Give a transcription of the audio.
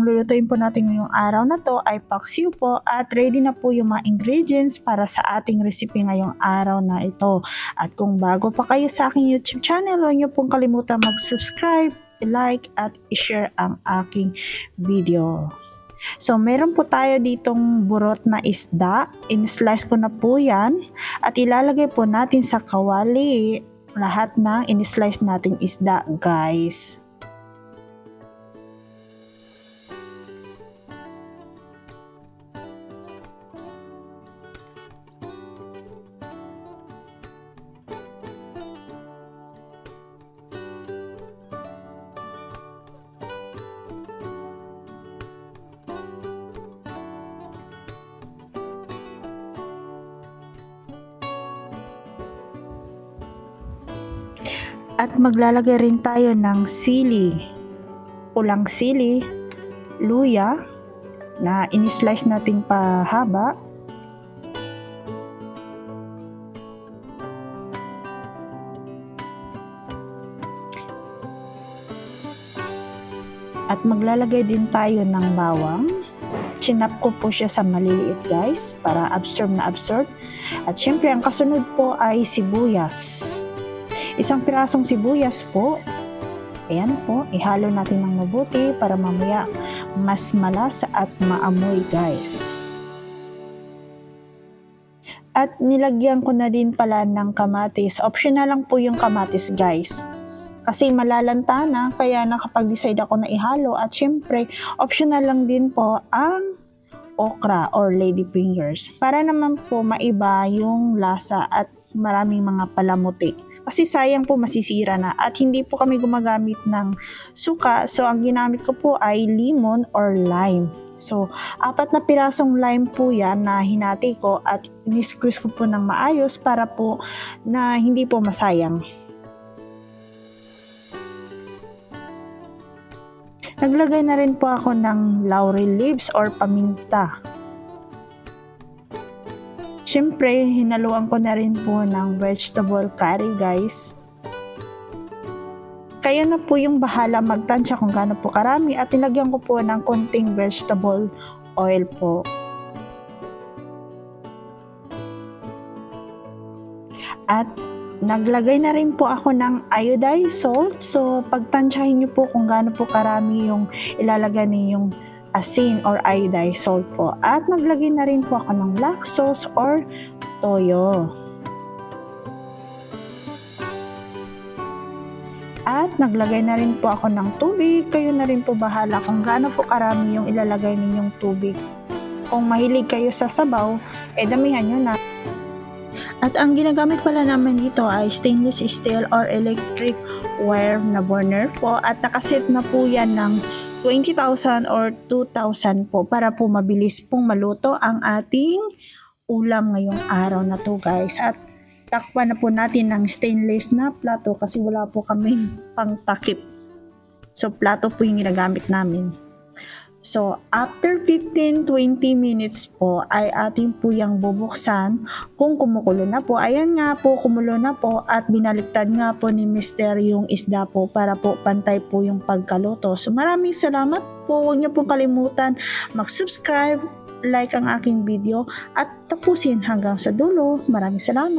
ang lulutuin po natin ngayong araw na to ay paksiw po at ready na po yung mga ingredients para sa ating recipe ngayong araw na ito. At kung bago pa kayo sa aking YouTube channel, huwag niyo pong kalimutan mag-subscribe, like at i-share ang aking video. So, meron po tayo ditong burot na isda. In-slice ko na po yan at ilalagay po natin sa kawali lahat ng in-slice nating isda, guys. At maglalagay rin tayo ng sili, pulang sili, luya na in-slice nating pahaba, at maglalagay din tayo ng bawang. Chinap ko po siya sa maliliit, guys, para absorb na absorb. At syempre ang kasunod po ay sibuyas. Isang pirasong sibuyas po. Ayan po, ihalo natin ng mabuti para mamaya mas malasa at maamoy, guys. At nilagyan ko na din pala ng kamatis. Optional lang po yung kamatis, guys. Kasi malalanta na, kaya nakapag-decide ako na ihalo. At syempre, optional lang din po ang okra or lady fingers. Para naman po maiba yung lasa at maraming mga palamuti. Kasi sayang po masisira na at hindi po kami gumagamit ng suka. So, ang ginamit ko po ay lemon or lime. So, 4 na pirasong lime po yan na hinati ko at ni-squeeze ko po ng maayos para po na hindi po masayang. Naglagay na rin po ako ng laurel leaves or paminta. Siyempre, hinaluan ko na rin po ng vegetable curry, guys. Kayo na po yung bahala magtansya kung gaano po karami at nilagyan ko po ng konting vegetable oil po. At naglagay na rin po ako ng iodized salt. So, pagtansyahin nyo po kung gaano po karami yung ilalagay ninyong asin or iodized salt po. At naglagay na rin po ako ng black sauce or toyo. At naglagay na rin po ako ng tubig. Kayo na rin po bahala kung gaano po karami yung ilalagay ninyong tubig. Kung mahilig kayo sa sabaw, damihan nyo na. At ang ginagamit pala namin dito ay stainless steel or electric wire na burner po. At nakaset na po yan ng 20,000 or 2,000 po para po mabilis pong maluto ang ating ulam ngayong araw na to, guys. At takpan na po natin ng stainless na plato kasi wala po kaming pang takip. So, plato po yung ginagamit namin. So, after 15-20 minutes po ay ating po yung bubuksan kung kumukulo na po. Ayan nga po, kumulo na po at binaliktad nga po ni Mr. yung isda po para po pantay po yung pagkaluto. So, maraming salamat po. Huwag niyo pong kalimutan mag-subscribe, like ang aking video at tapusin hanggang sa dulo. Maraming salamat.